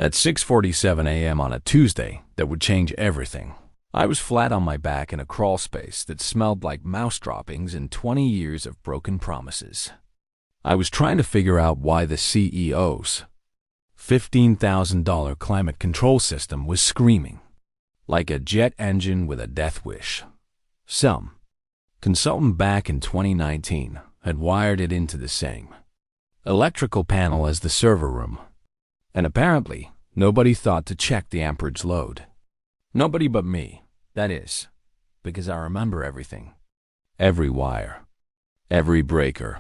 At 6:47 a.m. on a Tuesday, that would change everything. I was flat on my back in a crawl space that smelled like mouse droppings and 20 years of broken promises. I was trying to figure out why the CEO's $15,000 climate control system was screaming, like a jet engine with a death wish. Some consultant back in 2019 had wired it into the same electrical panel as the server room, and apparently nobody thought to check the amperage load. Nobody but me, that is, because I remember everything. Every wire, every breaker,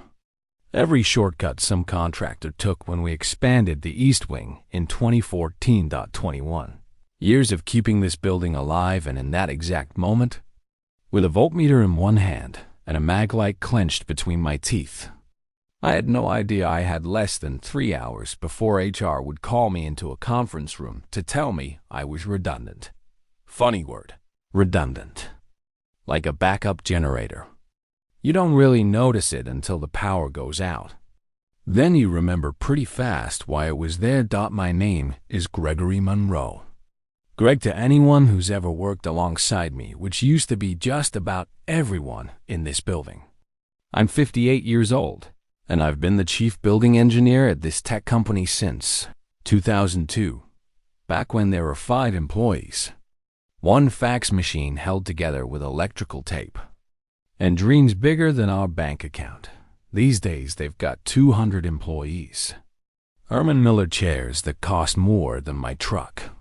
every shortcut some contractor took when we expanded the East Wing in 2014.21. Years of keeping this building alive, and in that exact moment, with a voltmeter in one hand and a mag light clenched between my teeth, I had no idea I had less than 3 hours before HR would call me into a conference room to tell me I was redundant. Funny word, redundant. Like a backup generator. You don't really notice it until the power goes out. Then you remember pretty fast why it was there. My name is Gregory Monroe. Greg to anyone who's ever worked alongside me, which used to be just about everyone in this building. I'm 58 years old, and I've been the chief building engineer at this tech company since 2002, back when there were 5 employees, 1 fax machine held together with electrical tape, and dreams bigger than our bank account. These days, they've got 200 employees, Herman Miller chairs that cost more than my truck,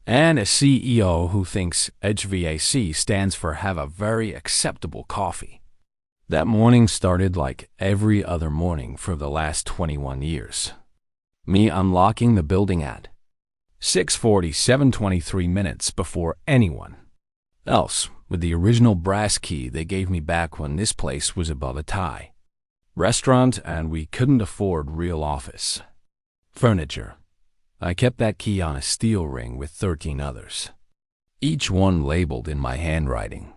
and a CEO who thinks HVAC stands for have a very acceptable coffee. That morning started like every other morning for the last 21 years. Me unlocking the building at 6:47, 23 before anyone else, with the original brass key they gave me back when this place was above a Thai restaurant and we couldn't afford real office furniture. I kept that key on a steel ring with 13 others, each one labeled in my handwriting.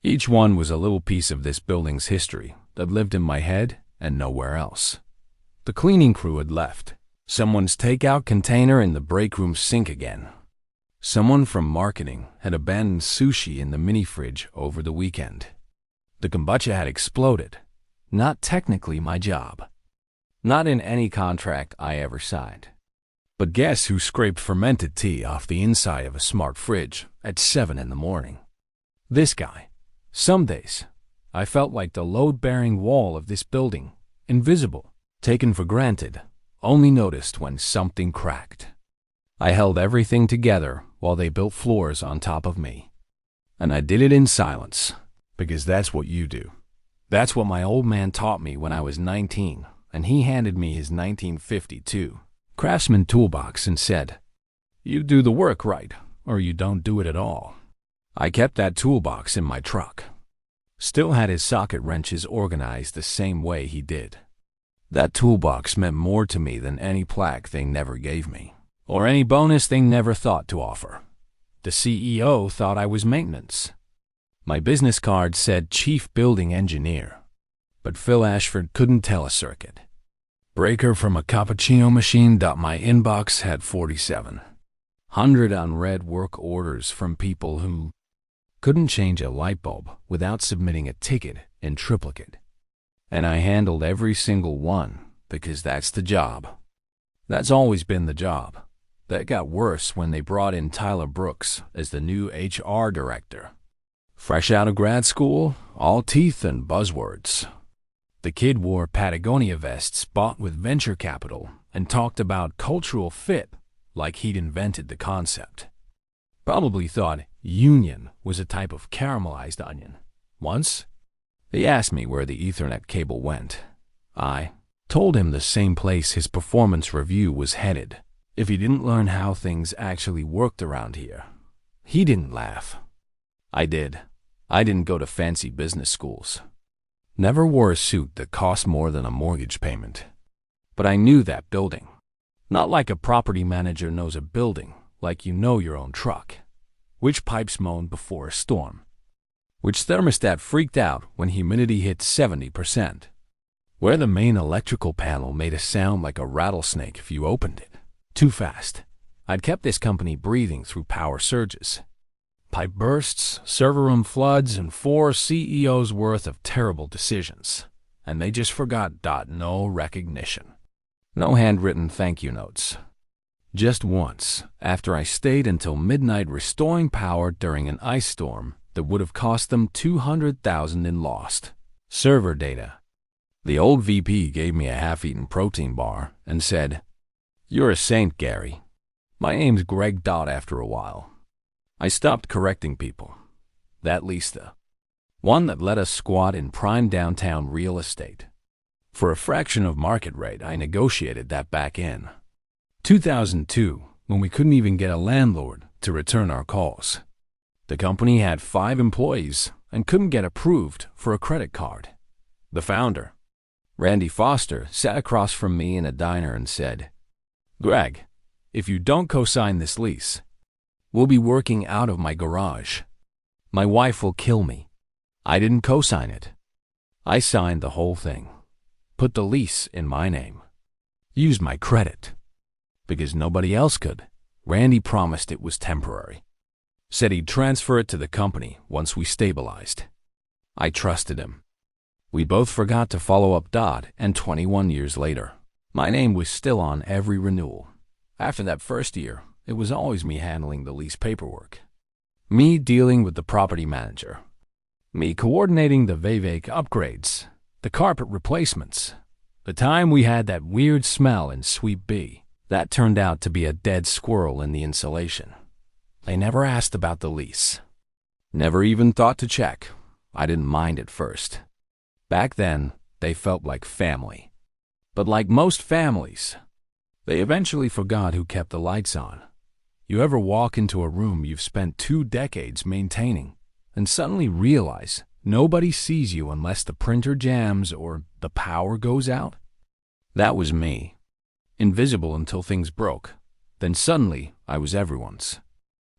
Each one was a little piece of this building's history that lived in my head and nowhere else. The cleaning crew had left. Someone's takeout container in the break room sink again. Someone from marketing had abandoned sushi in the mini fridge over the weekend. The kombucha had exploded. Not technically my job. Not in any contract I ever signed. But guess who scraped fermented tea off the inside of a smart fridge at 7 in the morning? This guy. Some days, I felt like the load-bearing wall of this building, invisible, taken for granted, only noticed when something cracked. I held everything together while they built floors on top of me. And I did it in silence, because that's what you do. That's what my old man taught me when I was 19, and he handed me his 1952 Craftsman toolbox and said, "You do the work right, or you don't do it at all." I kept that toolbox in my truck. Still had his socket wrenches organized the same way he did. That toolbox meant more to me than any plaque they never gave me, or any bonus they never thought to offer. The CEO thought I was maintenance. My business card said Chief Building Engineer, but Phil Ashford couldn't tell a circuit breaker from a cappuccino machine. My inbox had 4,700 unread work orders from people who couldn't change a light bulb without submitting a ticket in triplicate. And I handled every single one because that's the job. That's always been the job. That got worse when they brought in Tyler Brooks as the new HR director. Fresh out of grad school, all teeth and buzzwords. The kid wore Patagonia vests bought with venture capital and talked about cultural fit like he'd invented the concept. Probably thought union was a type of caramelized onion. Once, he asked me where the Ethernet cable went. I told him the same place his performance review was headed if he didn't learn how things actually worked around here. He didn't laugh. I did. I didn't go to fancy business schools. Never wore a suit that cost more than a mortgage payment. But I knew that building. Not like a property manager knows a building, like you know your own truck. Which pipes moaned before a storm. Which thermostat freaked out when humidity hit 70%. Where the main electrical panel made a sound like a rattlesnake if you opened it too fast. I'd kept this company breathing through power surges, pipe bursts, server room floods, and 4 CEOs worth of terrible decisions. And they just forgot. No recognition. No handwritten thank you notes. Just once, after I stayed until midnight restoring power during an ice storm that would have cost them $200,000 in lost server data. The old VP gave me a half-eaten protein bar and said, "You're a saint, Gary. My name's Greg. After a while, I stopped correcting people. That Lease, the one that let us squat in prime downtown real estate. For a fraction of market rate, I negotiated that back in 2002, when we couldn't even get a landlord to return our calls. The company had 5 employees and couldn't get approved for a credit card. The founder, Randy Foster, sat across from me in a diner and said, 'Greg, if you don't co-sign this lease, we'll be working out of my garage. My wife will kill me.' I didn't co-sign it. I signed the whole thing. Put the lease in my name. Used my credit. Because nobody else could. Randy promised it was temporary. Said he'd transfer it to the company once we stabilized. I trusted him. We both forgot to follow up. And 21 years later, my name was still on every renewal. After that first year, it was always me handling the lease paperwork. Me dealing with the property manager. Me coordinating the Vivek upgrades, the carpet replacements. The time we had that weird smell in Suite B, that turned out to be a dead squirrel in the insulation. They never asked about the lease. Never even thought to check. I didn't mind at first. Back then, they felt like family. But like most families, they eventually forgot who kept the lights on. You ever walk into a room you've spent 2 decades maintaining and suddenly realize nobody sees you unless the printer jams or the power goes out? That was me. Invisible until things broke. Then suddenly, I was everyone's.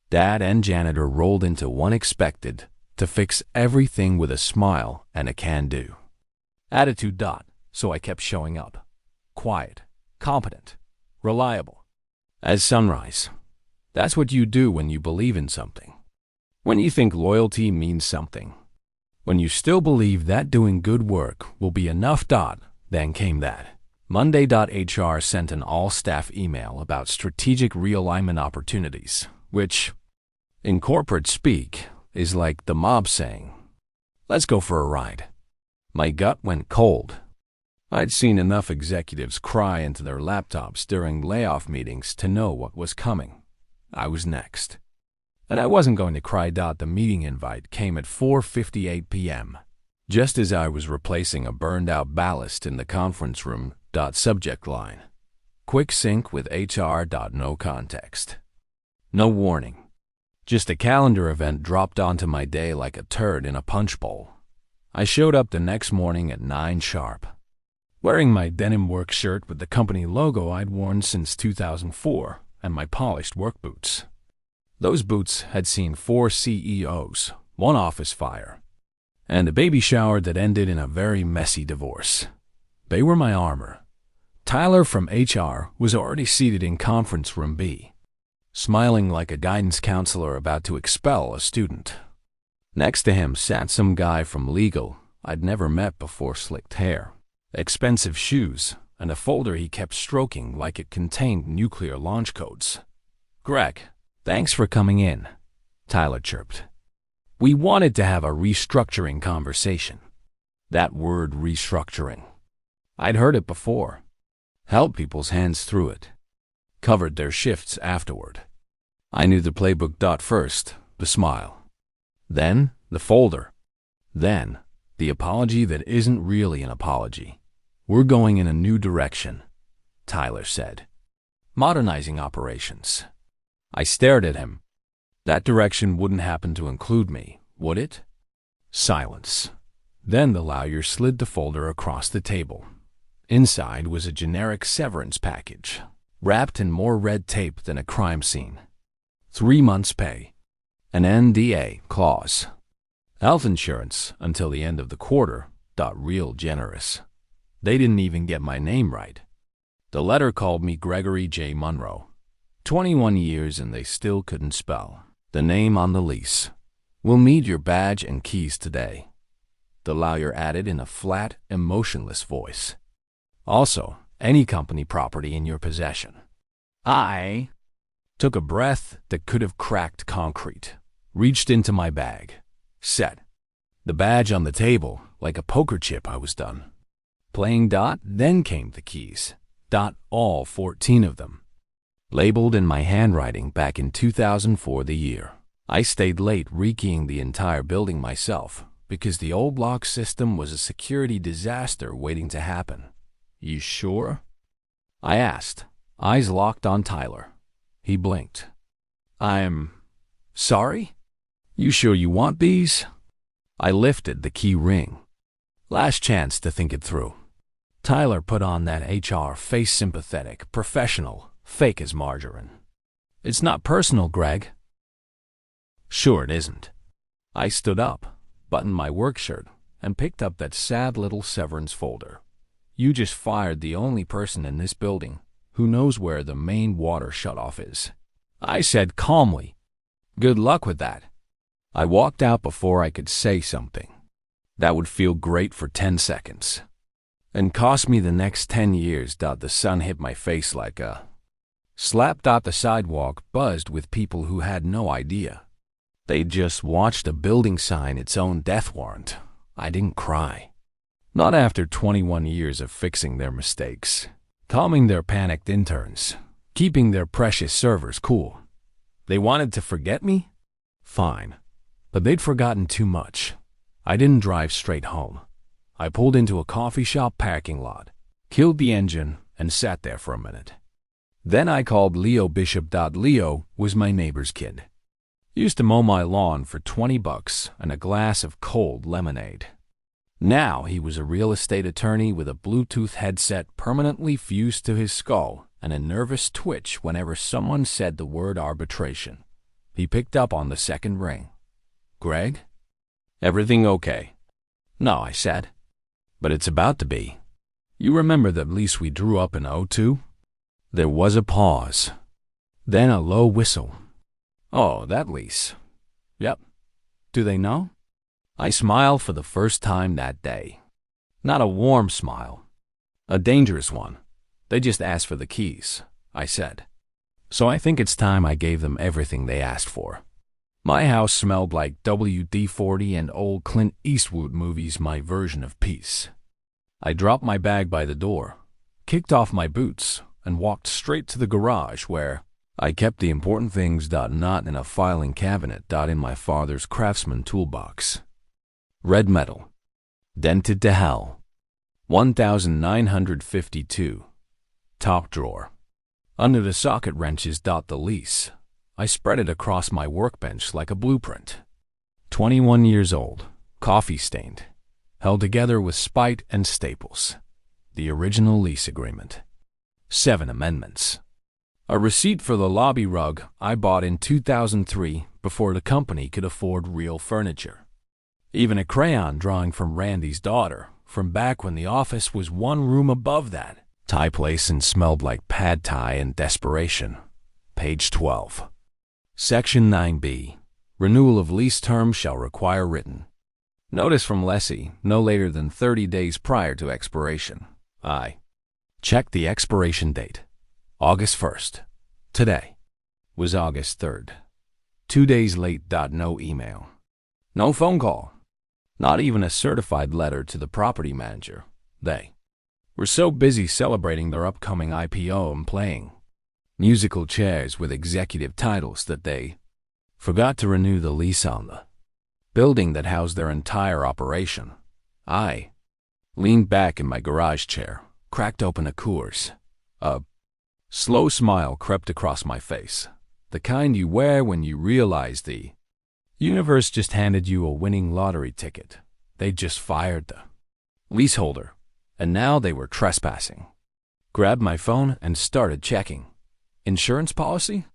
Dad and janitor rolled into one expected to fix everything with a smile and a can-do attitude. So I kept showing up. Quiet, competent, reliable. As sunrise. That's what you do when you believe in something. When you think loyalty means something. When you still believe that doing good work will be enough. Then came that. Monday. HR sent an all-staff email about strategic realignment opportunities, which, in corporate speak, is like the mob saying, "Let's go for a ride." My gut went cold. I'd seen enough executives cry into their laptops during layoff meetings to know what was coming. I was next. And I wasn't going to cry. The meeting invite came at 4:58 p.m., just as I was replacing a burned-out ballast in the conference room. Subject line: quick sync with HR. No context. No warning. Just a calendar event dropped onto my day like a turd in a punch bowl. I showed up the next morning at 9 sharp, wearing my denim work shirt with the company logo I'd worn since 2004 and my polished work boots. Those boots had seen 4 CEOs, 1 office fire, and a baby shower that ended in a very messy divorce. They were my armor. Tyler from HR was already seated in conference room B, smiling like a guidance counselor about to expel a student. Next to him sat some guy from legal I'd never met before. Slicked hair, expensive shoes, and a folder he kept stroking like it contained nuclear launch codes. "Greg, thanks for coming in," Tyler chirped. "We wanted to have a restructuring conversation." That word, restructuring. I'd heard it before. Held people's hands through it. Covered their shifts afterward. I knew the playbook. First, the smile. Then, the folder. Then, the apology that isn't really an apology. "We're going in a new direction," Tyler said. "Modernizing operations." I stared at him. That direction wouldn't happen to include me, would it? Silence. Then the lawyer slid the folder across the table. Inside was a generic severance package, wrapped in more red tape than a crime scene. 3 months' pay. An NDA clause. Health insurance until the end of the quarter. Real generous. They didn't even get my name right. The letter called me Gregory J. Monroe. 21 years and they still couldn't spell the name on the lease. We'll need your badge and keys today, the lawyer added in a flat, emotionless voice. Also, any company property in your possession. I took a breath that could have cracked concrete, reached into my bag, set the badge on the table like a poker chip. I was done playing. Then came the keys. All 14 of them, labeled in my handwriting back in 2004, the year. I stayed late rekeying the entire building myself because the old lock system was a security disaster waiting to happen. You sure? I asked, eyes locked on Tyler. He blinked. I'm sorry? You sure you want these? I lifted the key ring. Last chance to think it through. Tyler put on that HR face, sympathetic, professional, fake as margarine. It's not personal, Greg. Sure it isn't. I stood up, buttoned my work shirt, and picked up that sad little severance folder. You just fired the only person in this building who knows where the main water shutoff is. I said calmly. Good luck with that. I walked out before I could say something. That would feel great for 10 seconds. And cost me the next 10 years. The sun hit my face like a slap. The sidewalk buzzed with people who had no idea. They just watched a building sign its own death warrant. I didn't cry. Not after 21 years of fixing their mistakes, calming their panicked interns, keeping their precious servers cool. They wanted to forget me? Fine. But they'd forgotten too much. I didn't drive straight home. I pulled into a coffee shop parking lot, killed the engine, and sat there for a minute. Then I called Leo Bishop. Leo was my neighbor's kid. Used to mow my lawn for $20 and a glass of cold lemonade. Now he was a real estate attorney with a Bluetooth headset permanently fused to his skull and a nervous twitch whenever someone said the word arbitration. He picked up on the second ring. Greg? Everything okay? No, I said. But it's about to be. You remember that lease we drew up in '02? There was a pause. Then a low whistle. Oh, that lease. Yep. Do they know? I smiled for the first time that day. Not a warm smile. A dangerous one. They just asked for the keys, I said. So I think it's time I gave them everything they asked for. My house smelled like WD-40 and old Clint Eastwood movies, my version of peace. I dropped my bag by the door, kicked off my boots, and walked straight to the garage where I kept the important things. Not in a filing cabinet. In my father's Craftsman toolbox. Red metal. Dented to hell. 1952. Top drawer. Under the socket wrenches. The lease. I spread it across my workbench like a blueprint. 21 years old, coffee stained, held together with spite and staples. The original lease agreement. 7 amendments. A receipt for the lobby rug I bought in 2003 before the company could afford real furniture. Even a crayon drawing from Randy's daughter from back when the office was one room above that. Thai place and smelled like pad thai and desperation. Page 12. Section 9B. Renewal of lease terms shall require written notice from lessee no later than 30 days prior to expiration. I checked the expiration date. August 1st. Today was August 3rd. 2 days late. No email. No phone call. Not even a certified letter to the property manager. They were so busy celebrating their upcoming IPO and playing musical chairs with executive titles that they forgot to renew the lease on the building that housed their entire operation. I leaned back in my garage chair, cracked open a Coors. A slow smile crept across my face, the kind you wear when you realize the universe just handed you a winning lottery ticket. They just fired the leaseholder, and now they were trespassing. Grabbed my phone and started checking. Insurance policy?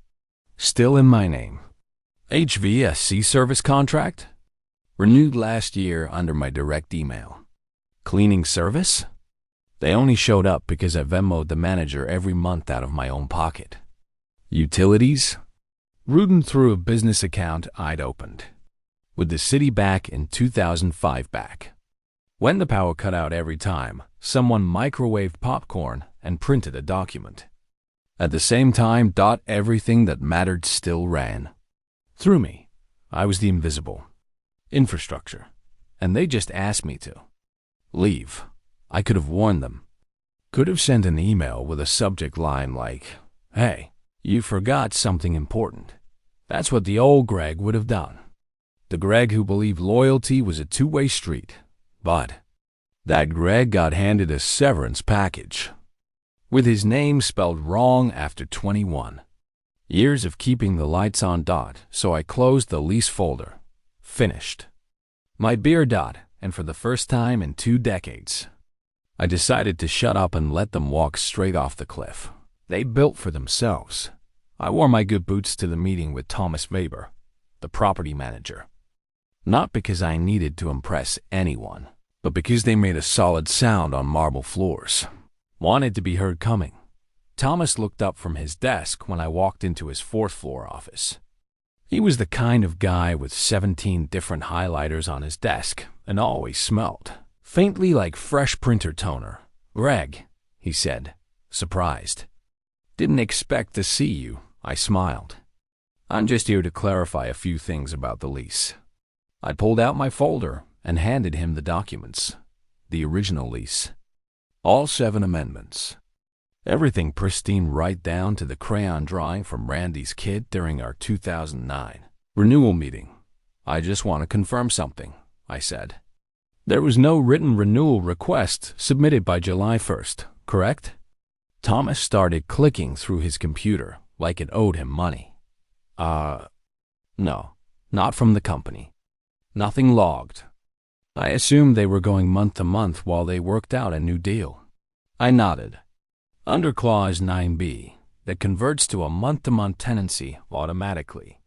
Still in my name. HVAC service contract? Renewed last year under my direct email. Cleaning service? They only showed up because I Venmo'd the manager every month out of my own pocket. Utilities? Rooting through a business account I'd opened. With the city back in 2005 back. When the power cut out every time, someone microwaved popcorn and printed a document. At the same time, everything that mattered still ran. Through me, I was the invisible infrastructure, and they just asked me to leave. I could have warned them. Could have sent an email with a subject line like, "Hey, you forgot something important." That's what the old Greg would have done. The Greg who believed loyalty was a two-way street. But that Greg got handed a severance package with his name spelled wrong after 21 years of keeping the lights on. So I closed the lease folder. Finished. My beer. And for the first time in 2 decades, I decided to shut up and let them walk straight off the cliff they built for themselves. I wore my good boots to the meeting with Thomas Weber, the property manager. Not because I needed to impress anyone, but because they made a solid sound on marble floors. Wanted to be heard coming. Thomas looked up from his desk when I walked into his 4th-floor office. He was the kind of guy with 17 different highlighters on his desk and always smelled faintly like fresh printer toner. "Greg," he said, surprised. "Didn't expect to see you," I smiled. "I'm just here to clarify a few things about the lease." I pulled out my folder and handed him the documents. The original lease. All 7 amendments. Everything pristine right down to the crayon drawing from Randy's kid during our 2009 renewal meeting. "I just want to confirm something," I said. "There was no written renewal request submitted by July 1st, correct?" Thomas started clicking through his computer like it owed him money. No, not from the company. Nothing logged. I assumed they were going month to month while they worked out a new deal." I nodded. "Under Clause 9b, that converts to a month-to-month tenancy automatically,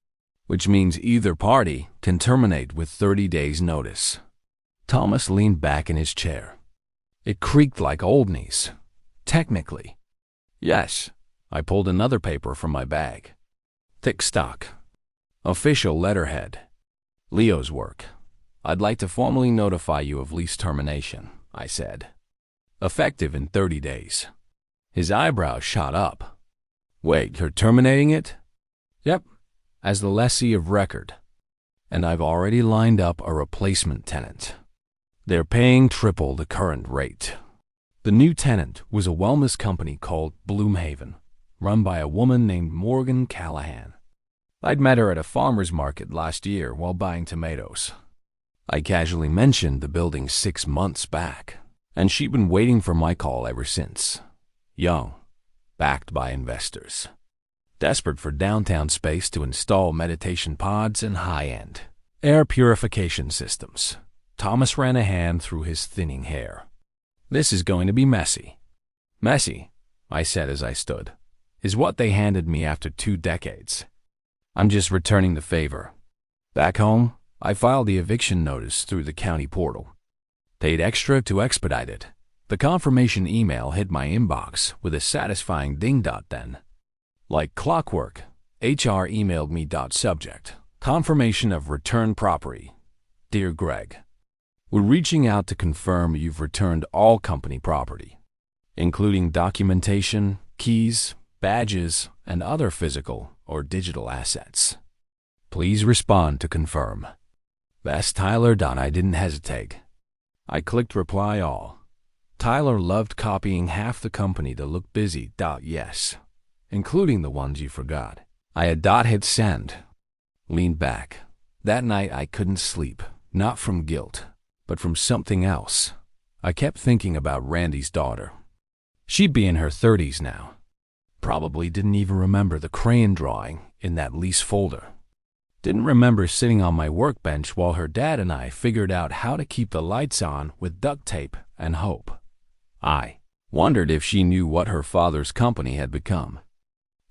which means either party can terminate with 30 days' notice." Thomas leaned back in his chair. It creaked like old knees. "Technically, yes." I pulled another paper from my bag. Thick stock. Official letterhead. "Leo's work. I'd like to formally notify you of lease termination," I said. "Effective in 30 days. His eyebrows shot up. "Wait, you're terminating it?" "Yep, as the lessee of record. And I've already lined up a replacement tenant. They're paying triple the current rate." The new tenant was a wellness company called Bloomhaven, run by a woman named Morgan Callahan. I'd met her at a farmer's market last year while buying tomatoes. I casually mentioned the building 6 months back, and she'd been waiting for my call ever since. Young, backed by investors. Desperate for downtown space to install meditation pods and high-end air purification systems. Thomas ran a hand through his thinning hair. "This is going to be messy." "Messy," I said as I stood, "is what they handed me after 2 decades. I'm just returning the favor." Back home, I filed the eviction notice through the county portal. Paid extra to expedite it. The confirmation email hit my inbox with a satisfying ding. Then, like clockwork, HR emailed me. Subject: confirmation of return property. Dear Greg, we're reaching out to confirm you've returned all company property, including documentation, keys, badges, and other physical or digital assets. Please respond to confirm. Best Tyler. I didn't hesitate. I clicked reply all. Tyler loved copying half the company to look busy. Yes, including the ones you forgot. I had hit send. Leaned back. That night I couldn't sleep, not from guilt, but from something else. I kept thinking about Randy's daughter. She'd be in her 30s now. Probably didn't even remember the crayon drawing in that lease folder. Didn't remember sitting on my workbench while her dad and I figured out how to keep the lights on with duct tape and hope. I wondered if she knew what her father's company had become.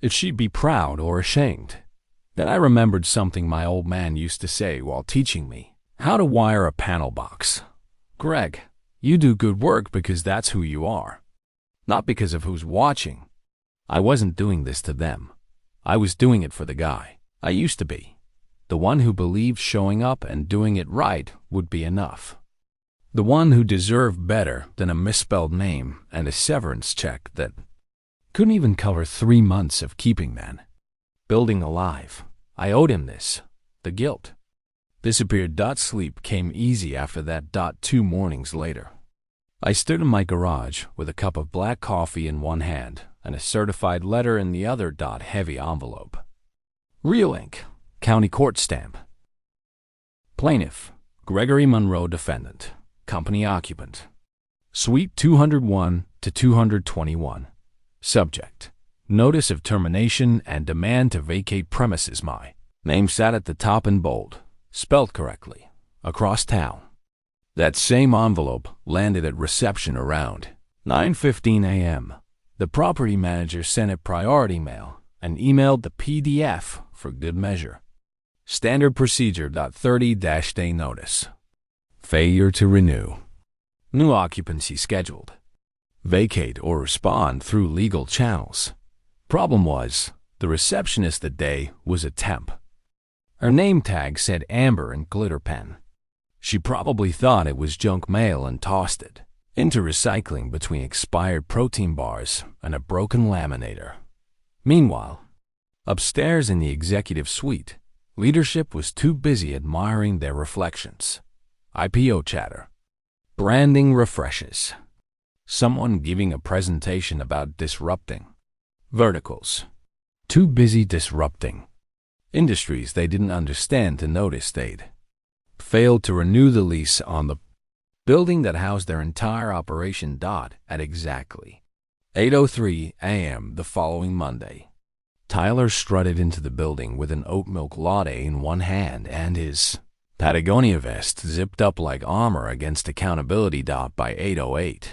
If she'd be proud or ashamed. Then I remembered something my old man used to say while teaching me how to wire a panel box. "Greg, you do good work because that's who you are, not because of who's watching." I wasn't doing this to them. I was doing it for the guy I used to be, the one who believed showing up and doing it right would be enough. The one who deserved better than a misspelled name and a severance check that couldn't even cover 3 months of keeping man. Building alive, I owed him this, the guilt. Disappeared. Sleep came easy after that. 2 mornings later, I stood in my garage with a cup of black coffee in one hand and a certified letter in the other. Heavy envelope. Real ink. County court stamp. Plaintiff, Gregory Monroe. Defendant, company occupant. Suite 201 to 221. Subject, notice of termination and demand to vacate premises. My name sat at the top in bold, spelled correctly, across town. That same envelope landed at reception around 9:15 a.m. The property manager sent it priority mail and emailed the PDF for good measure. Standard procedure. 30-day notice. Failure to renew. New occupancy scheduled. Vacate or respond through legal channels. Problem was, the receptionist that day was a temp. Her name tag said Amber in glitter pen. She probably thought it was junk mail and tossed it into recycling between expired protein bars and a broken laminator. Meanwhile, upstairs in the executive suite, leadership was too busy admiring their reflections. IPO chatter. Branding refreshes. Someone giving a presentation about disrupting. Verticals. Too busy disrupting. Industries they didn't understand to notice they'd failed to renew the lease on the building that housed their entire operation. At exactly 8:03 a.m. the following Monday, Tyler strutted into the building with an oat milk latte in one hand and his Patagonia vest zipped up like armor against accountability. By 8:08,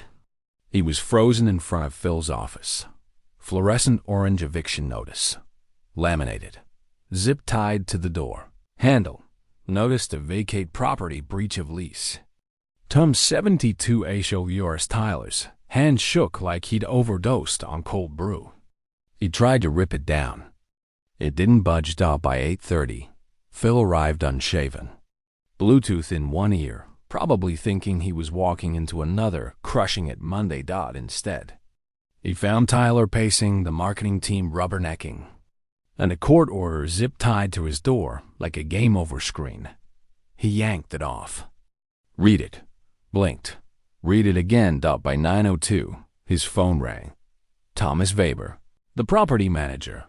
he was frozen in front of Phil's office. Fluorescent orange eviction notice. Laminated. Zip tied to the door. Handle. Notice to vacate property. Breach of lease. Tom 72 H.O. Yours. Tyler's hand shook like he'd overdosed on cold brew. He tried to rip it down. It didn't budge. By 8:30, Phil arrived unshaven. Bluetooth in one ear, probably thinking he was walking into another crushing it Monday. Instead, he found Tyler pacing, the marketing team rubbernecking, and a court order zip-tied to his door like a game over screen. He yanked it off. Read it. Blinked. Read it again. By 9:02, his phone rang. Thomas Weber, the property manager.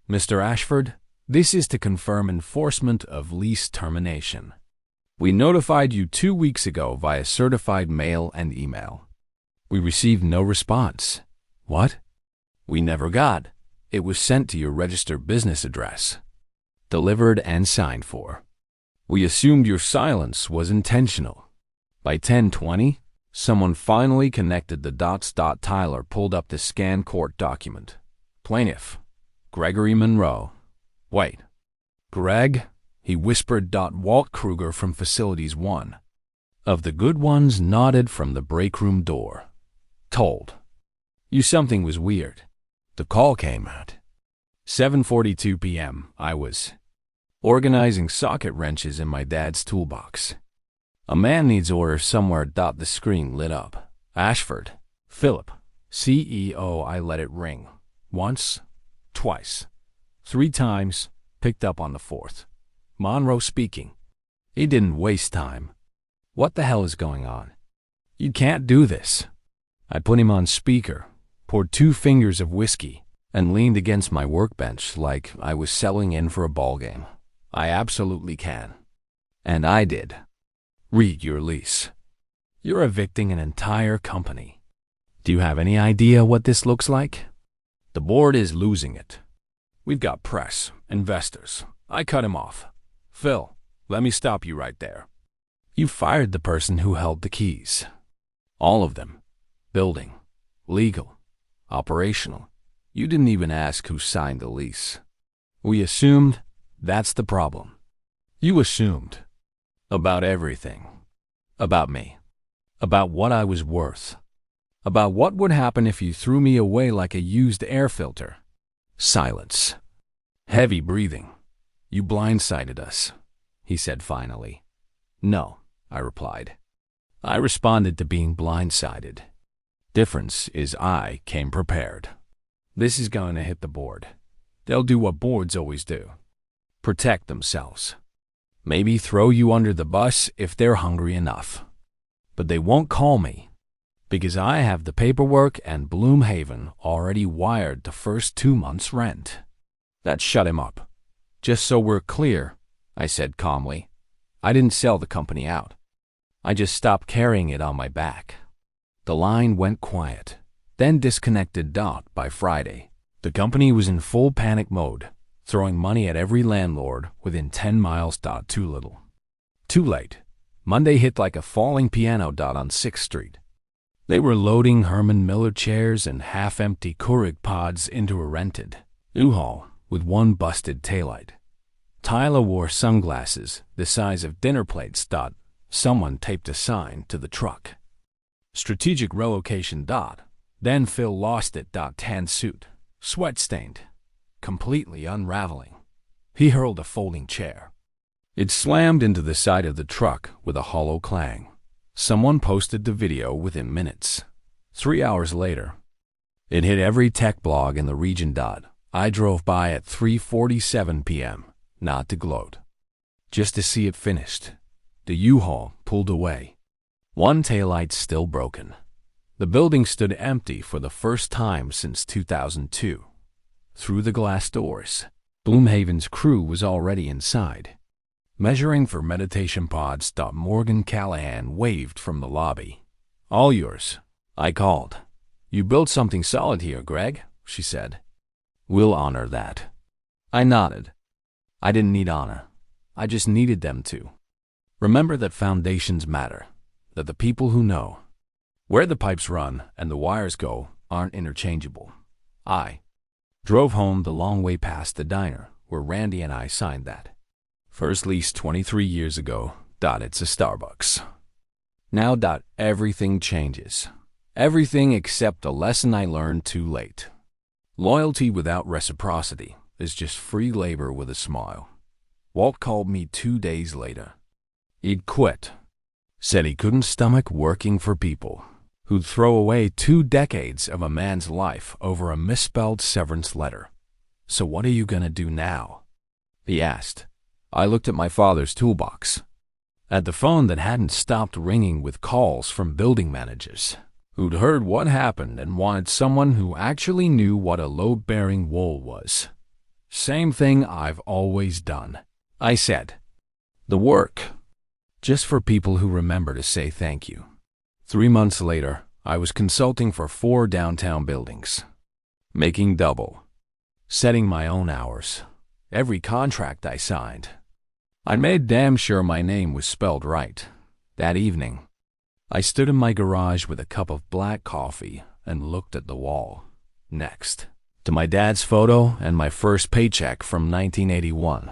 Mr. Ashford, this is to confirm enforcement of lease termination. We notified you 2 weeks ago via certified mail and email. We received no response. What? We never got. It was sent to your registered business address. Delivered and signed for. We assumed your silence was intentional. By 10:20, someone finally connected the dots. Tyler pulled up the scanned court document. Plaintiff, Gregory Monroe. Wait. Greg? He whispered. Walt Kruger from Facilities 1. Of the good ones nodded from the break room door. Told you something was weird. The call came at 7:42 p.m. I was organizing socket wrenches in my dad's toolbox. A man needs orders somewhere. The screen lit up. Ashford. Philip. CEO. I let it ring. Once. Twice. 3 times. Picked up on the 4th. Monroe speaking. He didn't waste time. What the hell is going on? You can't do this. I put him on speaker, poured 2 fingers of whiskey, and leaned against my workbench like I was selling in for a ball game. I absolutely can. And I did. Read your lease. You're evicting an entire company. Do you have any idea what this looks like? The board is losing it. We've got press, investors. I cut him off. Phil, let me stop you right there. You fired the person who held the keys. All of them. Building, legal, operational. You didn't even ask who signed the lease. We assumed that's the problem. You assumed about everything. About me. About what I was worth. About what would happen if you threw me away like a used air filter. Silence. Heavy breathing. You blindsided us, he said finally. No, I replied. I responded to being blindsided. Difference is I came prepared. This is going to hit the board. They'll do what boards always do. Protect themselves. Maybe throw you under the bus if they're hungry enough. But they won't call me, because I have the paperwork and Bloomhaven already wired the first 2 months' rent. That shut him up. Just so we're clear, I said calmly, I didn't sell the company out. I just stopped carrying it on my back. The line went quiet, then disconnected. By Friday, the company was in full panic mode, throwing money at every landlord within 10 miles. Too little. Too late. Monday hit like a falling piano. On 6th Street. They were loading Herman Miller chairs and half-empty Keurig pods into a rented U-Haul with one busted taillight. Tyler wore sunglasses the size of dinner plates. Someone taped a sign to the truck. Strategic relocation. Then Phil lost it. Tan suit, sweat-stained, completely unraveling. He hurled a folding chair. It slammed into the side of the truck with a hollow clang. Someone posted the video within minutes. 3 hours later, it hit every tech blog in the region. I drove by at 3:47 p.m., not to gloat, just to see it finished. The U-Haul pulled away. One taillight still broken. The building stood empty for the first time since 2002. Through the glass doors, Bloomhaven's crew was already inside, measuring for meditation pods. Morgan Callahan waved from the lobby. All yours, I called. You built something solid here, Greg, she said. We'll honor that. I nodded. I didn't need honor. I just needed them to. Remember that foundations matter, that the people who know where the pipes run and the wires go aren't interchangeable. I drove home the long way past the diner where Randy and I signed that first lease 23 years ago. It's a Starbucks. Now. Everything changes. Everything except the lesson I learned too late. Loyalty without reciprocity is just free labor with a smile. Walt called me 2 days later. He'd quit. Said he couldn't stomach working for people who'd throw away 2 decades of a man's life over a misspelled severance letter. So what are you gonna do now? He asked. I looked at my father's toolbox, at the phone that hadn't stopped ringing with calls from building managers who'd heard what happened and wanted someone who actually knew what a load-bearing wall was. Same thing I've always done, I said. The work, just for people who remember to say thank you. 3 months later, I was consulting for 4 downtown buildings, making double, setting my own hours. Every contract I signed, I made damn sure my name was spelled right. That evening, I stood in my garage with a cup of black coffee and looked at the wall next to my dad's photo and my first paycheck from 1981.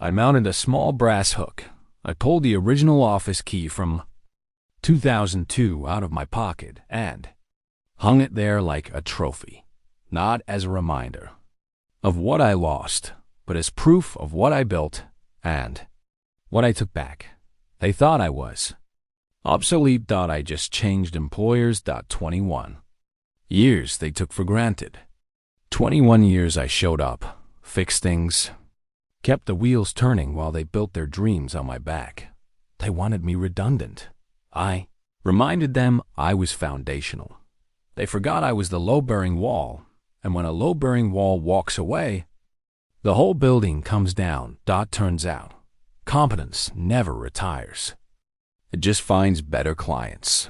I mounted a small brass hook. I pulled the original office key from 2002 out of my pocket and hung it there like a trophy, not as a reminder of what I lost, but as proof of what I built and what I took back. They thought I was obsolete. I just changed employers. 21 years they took for granted. 21 years I showed up, fixed things, kept the wheels turning while they built their dreams on my back. They wanted me redundant. I reminded them I was foundational. They forgot I was the load-bearing wall, and when a load-bearing wall walks away, the whole building comes down. Turns out, competence never retires. It just finds better clients.